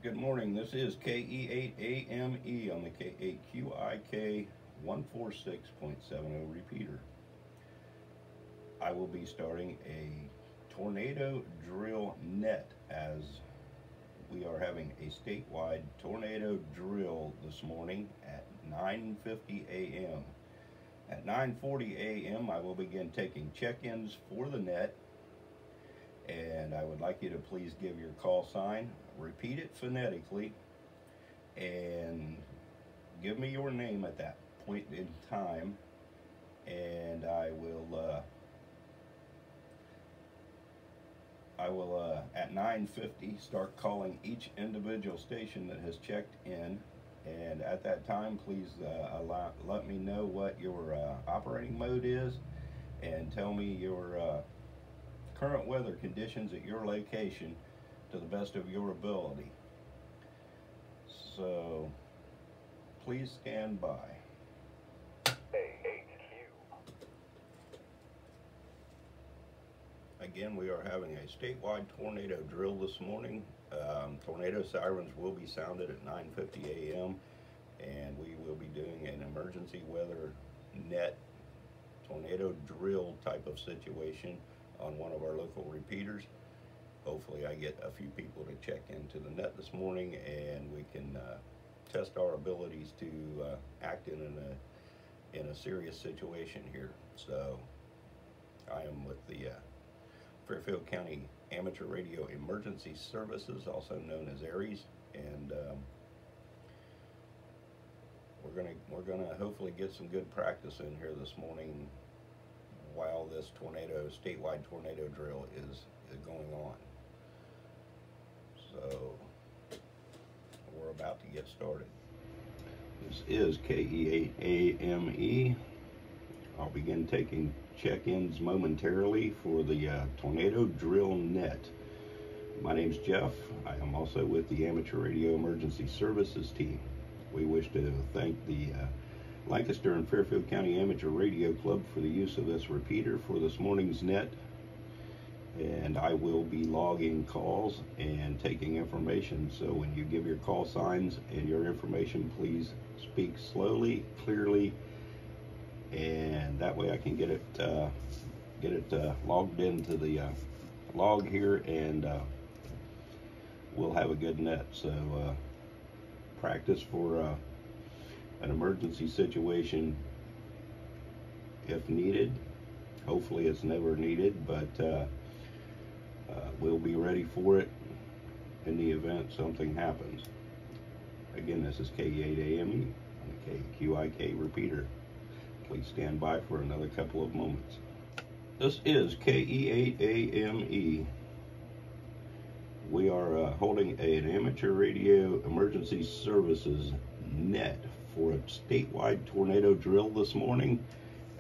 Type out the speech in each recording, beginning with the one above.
Good morning. This is KE8AME on the K8QIK 146.70 repeater. I will be starting a tornado drill net as we are having a statewide tornado drill this morning at 9:50 a.m. At 9:40 a.m. I will begin taking check-ins for the net, and I would like you to please give your call sign, repeat it phonetically, and give me your name at that point in time, and I will at 9:50 start calling each individual station that has checked in, and at that time please let me know what your operating mode is, and tell me your current weather conditions at your location to the best of your ability. So please stand by. Again, we are having a statewide tornado drill this morning. Tornado sirens will be sounded at 9:50 a.m. and we will be doing an emergency weather net tornado drill type of situation on one of our local repeaters. Hopefully I get a few people to check into the net this morning, and we can test our abilities to act in a serious situation here. So I am with the Fairfield County Amateur Radio Emergency Services, also known as ARES, and we're gonna hopefully get some good practice in here this morning while this statewide tornado drill is going on. So we're about to get started. This is KE8AME. I'll begin taking check-ins momentarily for the tornado drill net. My name's Jeff. I am also with the Amateur Radio Emergency Services team. We wish to thank the Lancaster and Fairfield County Amateur Radio Club for the use of this repeater for this morning's net, and I will be logging calls and taking information. So when you give your call signs and your information, please speak slowly, clearly, and that way I can get it logged into the log here, and we'll have a good net. So practice for an emergency situation if needed. Hopefully it's never needed, but we'll be ready for it in the event something happens. Again, this is KE8AME on the KQIK repeater. Please stand by for another couple of moments. This is KE8AME. We are holding an amateur radio emergency services net for a statewide tornado drill this morning.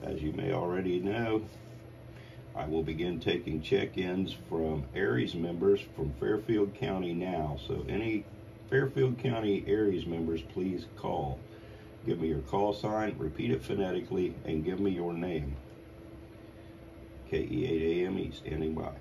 As you may already know, I will begin taking check-ins from ARES members from Fairfield County now. So any Fairfield County ARES members, please call. Give me your call sign, repeat it phonetically, and give me your name. KE8AME standing by.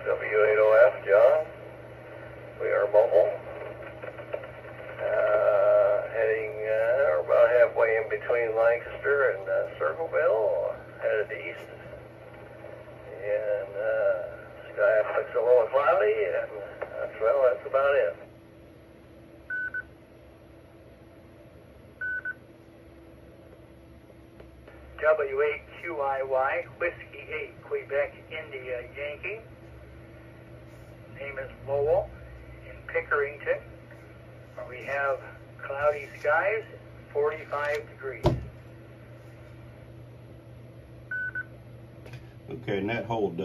W8OF John. We are mobile. Heading about halfway in between Lancaster and Circleville, headed east. And sky looks a little cloudy, and that's about it. W8QIY, Whiskey 8, Quebec, India, Yankee. Name is Lowell in Pickerington, where we have cloudy skies, 45 degrees. Okay, net hold.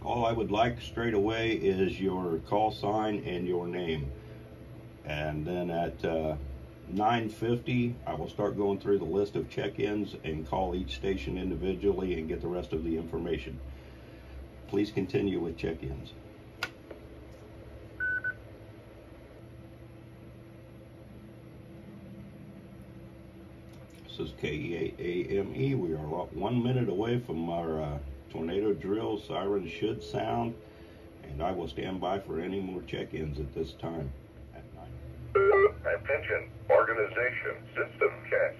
All I would like straight away is your call sign and your name. And then at 9:50, I will start going through the list of check-ins and call each station individually and get the rest of the information. Please continue with check-ins. This is KE8AME. We are 1 minute away from our tornado drill. Sirens should sound, and I will stand by for any more check-ins at this time at 9. Attention, organization, system test.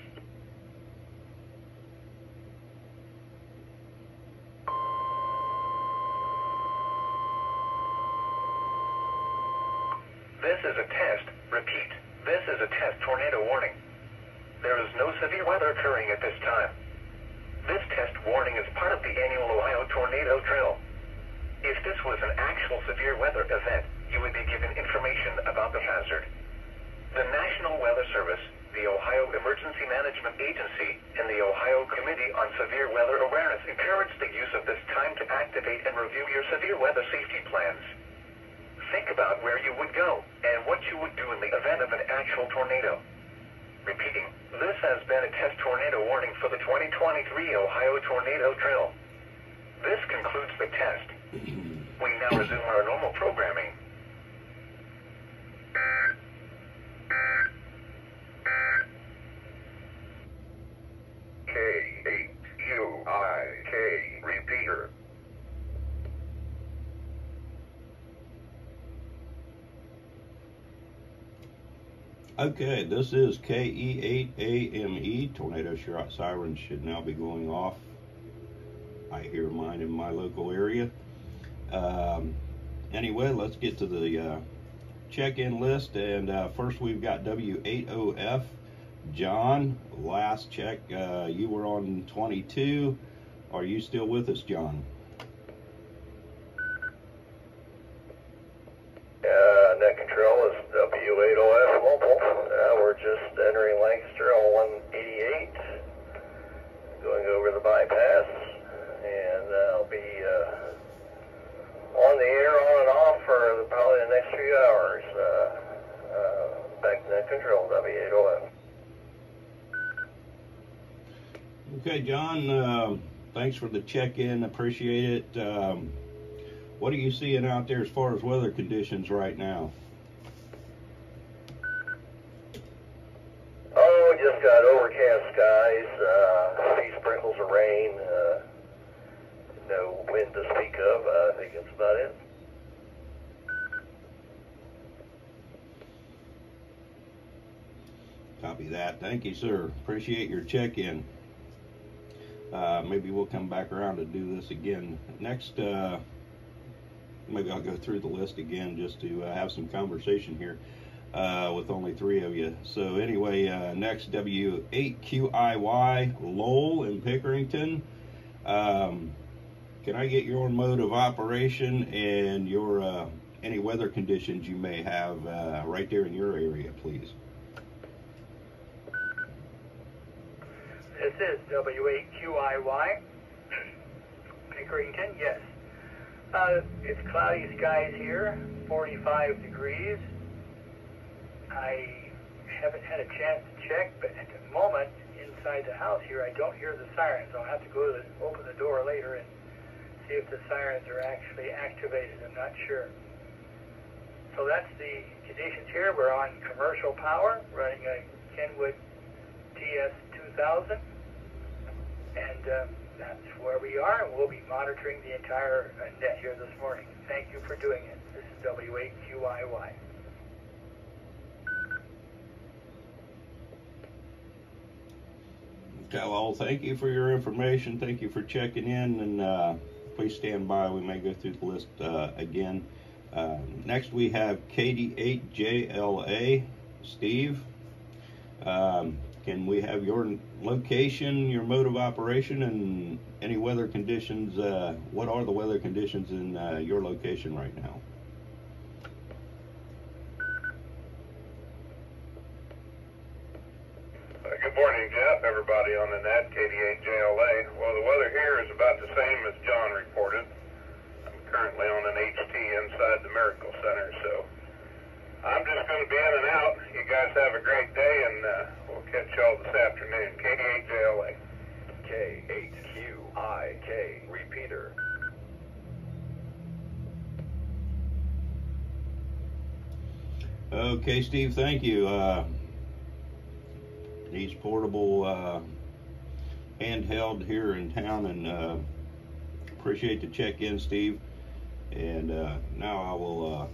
This is a test. Repeat, this is a test tornado warning. There is no severe weather occurring at this time. This test warning is part of the annual Ohio tornado drill. If this was an actual severe weather event, you would be given information about the hazard. The National Weather Service, the Ohio Emergency Management Agency, and the Ohio Committee on Severe Weather Awareness encourage the use of this time to activate and review your severe weather safety plans. Think about where you would go and what you would do in the event of an actual tornado. Repeating, this has been a test tornado warning for the 2023 Ohio Tornado Drill. This concludes the test. We now resume our normal programming. K8QIK repeater. Okay, this is KE8AME. Tornado sirens should now be going off. I hear mine in my local area. Anyway, let's get to the check-in list. And first we've got W8OF. John, last check, you were on 22. Are you still with us, John? Net control is W8OF mobile. We're just entering Lancaster on 188, going over the bypass, and I'll be on the air on and off for probably the next few hours. Back to net control, W8OF. Okay, John, thanks for the check-in. Appreciate it. What are you seeing out there as far as weather conditions right now? Oh, just got overcast skies, a few sprinkles of rain, no wind to speak of. I think that's about it. Copy that. Thank you, sir. Appreciate your check-in. Maybe we'll come back around to do this again. Next, maybe I'll go through the list again just to have some conversation here with only 3 of you. So anyway, next, W8QIY, Lowell in Pickerington. Can I get your mode of operation and your any weather conditions you may have right there in your area, please? This is W8QIY, Pickerington, yes. It's cloudy skies here, 45 degrees. I haven't had a chance to check, but at the moment, inside the house here, I don't hear the sirens. I'll have to go to open the door later and see if the sirens are actually activated. I'm not sure. So that's the conditions here. We're on commercial power, running a Kenwood TS2000. And that's where we are, and we'll be monitoring the entire net here this morning. Thank you for doing it. This is W8QIY. Okay, well, thank you for your information. Thank you for checking in, and please stand by. We may go through the list again. Next, we have KD8JLA, Steve. Can we have your location, your mode of operation, and any weather conditions? What are the weather conditions in your location right now? Good morning, Jeff. Everybody on the net, KD8JLA. Well, the weather here is about the same as John reported. I'm currently on an HT inside the Miracle Center, so I'm just going to be in and out. You guys have a great day, and we'll catch y'all this afternoon. KD8JLA. K8QIK repeater. Okay, Steve, thank you. He's portable, handheld here in town, and appreciate the check-in, Steve. And now I will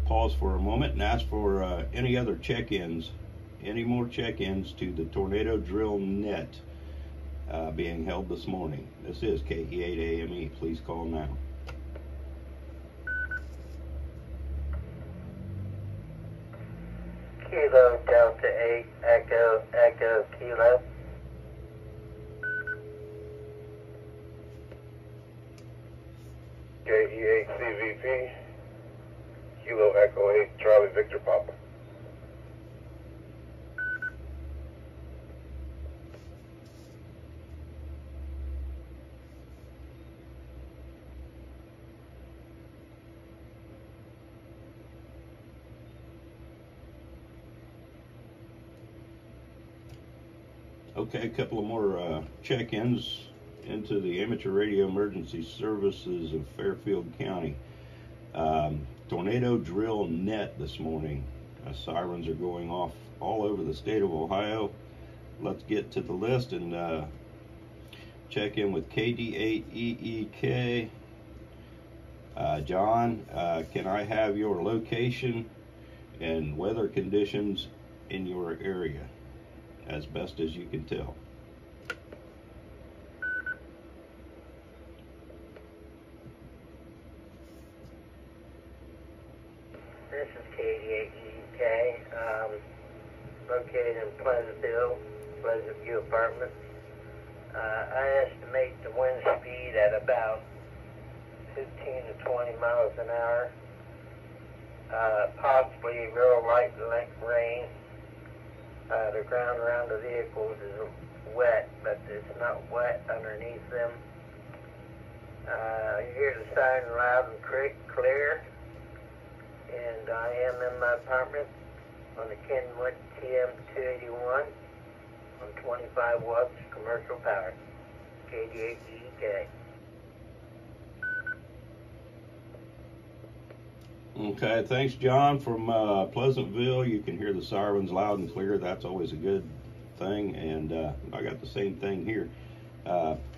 pause for a moment and ask for any other check-ins, any more check-ins to the Tornado Drill Net being held this morning. This is KE8AME. Please call now. Kilo Delta 8 Echo Echo Kilo. KE8 CVP, Kilo Echo 8 Charlie Victor Papa. Okay, a couple of more check-ins into the Amateur Radio Emergency Services of Fairfield County. Tornado Drill Net this morning. Sirens are going off all over the state of Ohio. Let's get to the list and check in with KD8EEK. John, can I have your location and weather conditions in your area as best as you can tell? This is KD8EK, located in Pleasantville, Pleasant View Apartments. I estimate the wind speed at about 15 to 20 miles an hour, possibly real light rain. The ground around the vehicles is wet, but it's not wet underneath them. You hear the siren loud and clear, and I am in my apartment on the Kenwood TM281 on 25 watts commercial power, KD8EK. Okay, thanks, John. From Pleasantville, you can hear the sirens loud and clear. That's always a good thing, and I got the same thing here.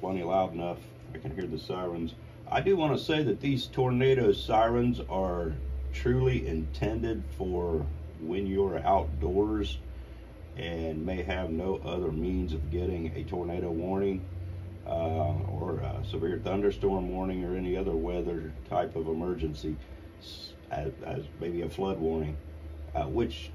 Plenty loud enough. I can hear the sirens. I do want to say that these tornado sirens are truly intended for when you're outdoors and may have no other means of getting a tornado warning or a severe thunderstorm warning or any other weather type of emergency, as maybe a flood warning, which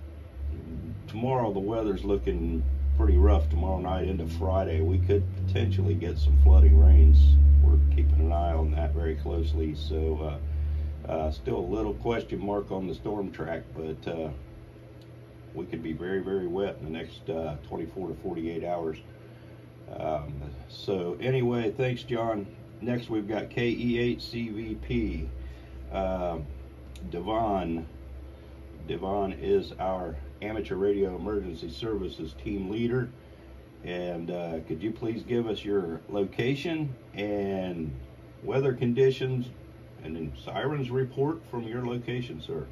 tomorrow the weather's looking pretty rough tomorrow night into Friday. We could potentially get some flooding rains. We're keeping an eye on that very closely. So still a little question mark on the storm track, but we could be very, very wet in the next 24 to 48 hours. So anyway, thanks, John. Next, we've got KE8CVP. Devon is our Amateur Radio Emergency Services team leader, and could you please give us your location and weather conditions and then sirens report from your location, sir?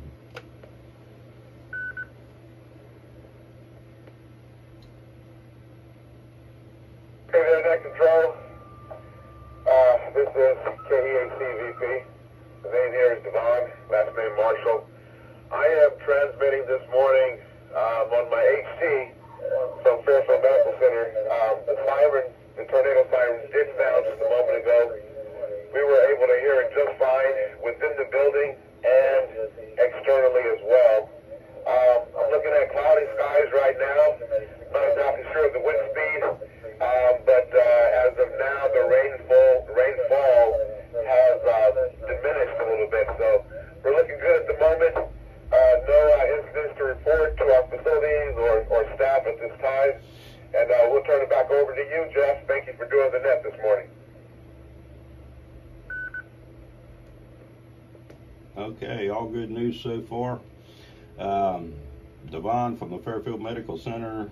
Internet control. This is KE8CVP. The name here is Devon, last name Marshall. I am transmitting this morning on my HT from Fairfield Medical Center. The tornado sirens did sound just a moment ago. We were able to hear it just fine within the building and externally as well. I'm looking at cloudy skies right now. Not exactly sure of the wind speed, but as of now, the rainfall has diminished a little bit. So we're looking good at the moment. No incidents to report to our facilities or staff at this time. And we'll turn it back over to you, Jeff. Thank you for doing the net this morning. Okay, all good news so far. Devon from the Fairfield Medical Center,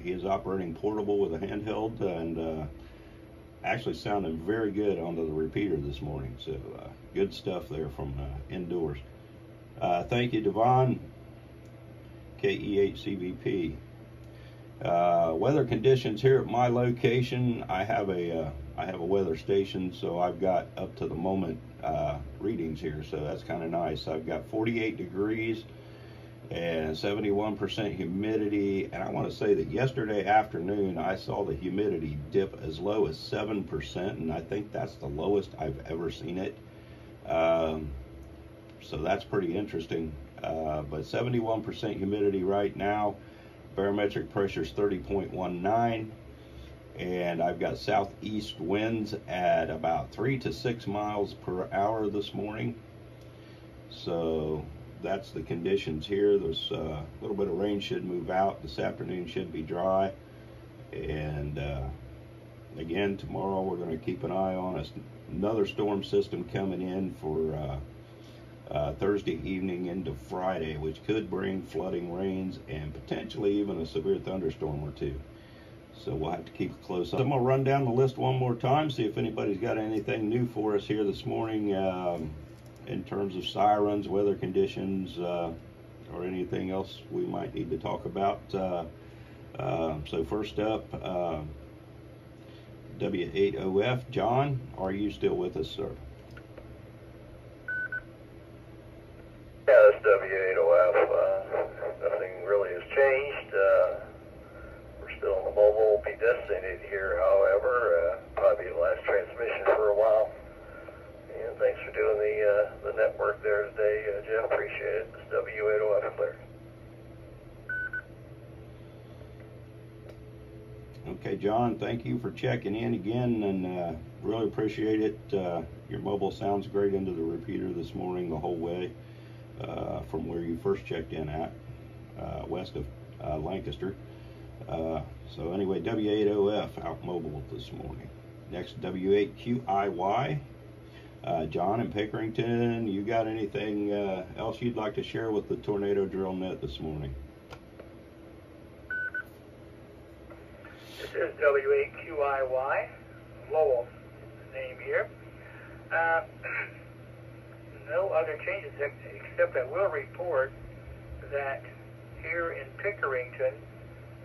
he is operating portable with a handheld and actually sounding very good onto the repeater this morning. So good stuff there from indoors. Thank you, Devon. KE8CVP. Weather conditions here at my location. I have a weather station, so I've got up to the moment readings here, so that's kind of nice. I've got 48 degrees and 71% humidity, and I want to say that yesterday afternoon I saw the humidity dip as low as 7%, and I think that's the lowest I've ever seen it. So that's pretty interesting. But 71% humidity right now. Barometric pressure is 30.19, and I've got southeast winds at about 3 to 6 miles per hour this morning. So that's the conditions here. There's a little bit of rain should move out. This afternoon should be dry, and again tomorrow we're going to keep an eye on another storm system coming in for Thursday evening into Friday, which could bring flooding rains and potentially even a severe thunderstorm or two. So we'll have to keep a close eye. I'm going to run down the list one more time, see if anybody's got anything new for us here this morning in terms of sirens, weather conditions, or anything else we might need to talk about. So first up, W8OF, John, are you still with us, sir? Yeah, this W8OF, nothing really has changed. We're still on the mobile, be designated here, however, probably the last transmission for a while. And thanks for doing the network there today, Jeff, appreciate it. This W8OF clear. Okay, John, thank you for checking in again, and really appreciate it. Your mobile sounds great into the repeater this morning the whole way. From where you first checked in at, west of Lancaster. So anyway, W8OF out mobile this morning. Next, W8QIY. John in Pickerington, you got anything else you'd like to share with the Tornado Drill Net this morning? This is W8QIY, Lowell name here. No other changes except I will report that here in Pickerington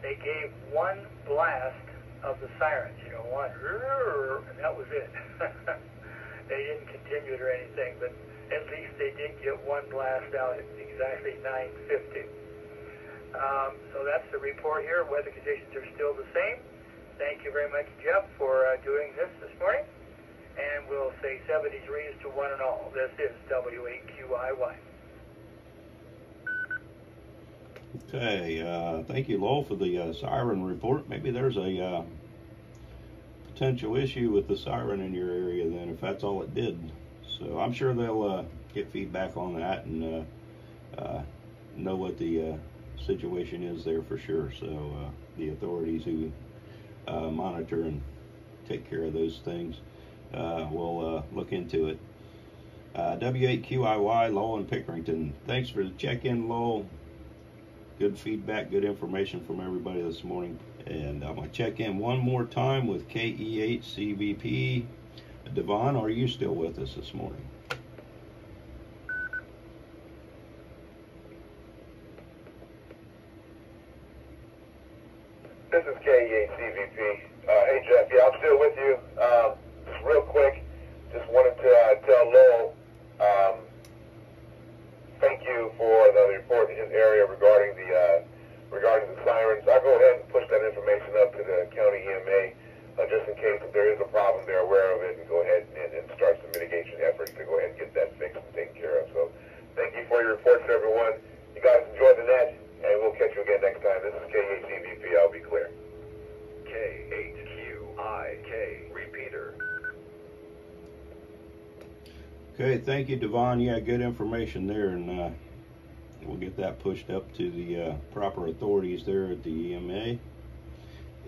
they gave one blast of the sirens, one, and that was it. They didn't continue it or anything, but at least they did get one blast out at exactly 9:50. So that's the report here. Weather conditions are still the same. Thank you very much, Jeff, for doing this morning. And we'll say 70 degrees to one and all. This is W8QIY. Okay, thank you, Lowell, for the siren report. Maybe there's a potential issue with the siren in your area then, if that's all it did. So I'm sure they'll get feedback on that and know what the situation is there for sure. So the authorities who monitor and take care of those things we'll look into it. W8QIY, Lowell and Pickerington. Thanks for the check-in, Lowell. Good feedback, good information from everybody this morning. And I'm going to check in one more time with KE8CVP. Devon, are you still with us this morning? This is KE8CVP. Hey, Jeff, yeah, I'm still with you. Just real quick, just wanted to tell Lowell, thank you for the report in his area regarding the sirens. I'll go ahead and push that information up to the county EMA, just in case if there is a problem, they're aware of it, and go ahead and start some mitigation efforts to go ahead and get that fixed and taken care of. So thank you for your reports, everyone. You guys enjoy the net, and we'll catch you again next time. This is KE8CVP. I'll be clear. K8QIK repeater. Okay, thank you, Devon. Yeah, good information there, and we'll get that pushed up to the proper authorities there at the EMA,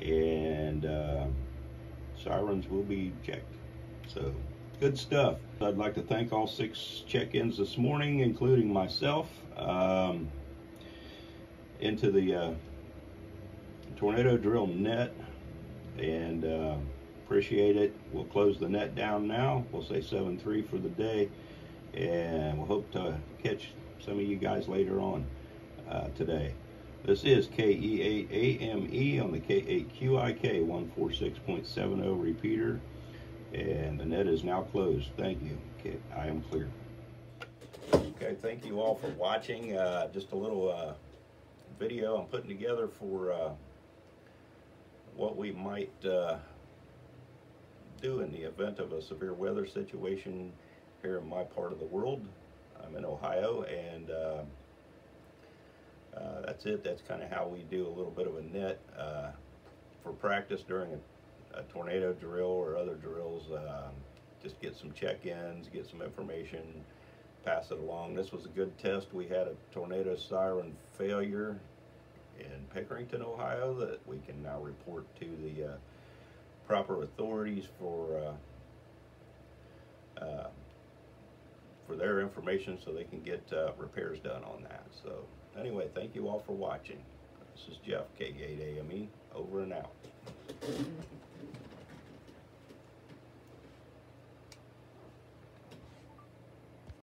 and sirens will be checked. So, good stuff. I'd like to thank all 6 check-ins this morning, including myself, into the Tornado Drill Net, and appreciate it. We'll close the net down now. We'll say 7-3 for the day, and we'll hope to catch some of you guys later on today. This is KE8AME on the K8QIK 146.70 repeater, and the net is now closed. Thank you. Okay, I am clear. Okay, thank you all for watching. Just a little video I'm putting together for what we might do in the event of a severe weather situation here in my part of the world. I'm in Ohio, and that's it. That's kind of how we do a little bit of a net for practice during a tornado drill or other drills. Just get some check-ins, get some information, pass it along. This was a good test. We had a tornado siren failure in Pickerington, Ohio, that we can now report to the proper authorities for their information, so they can get repairs done on that. So anyway, thank you all for watching. This is Jeff, K8AME, over and out.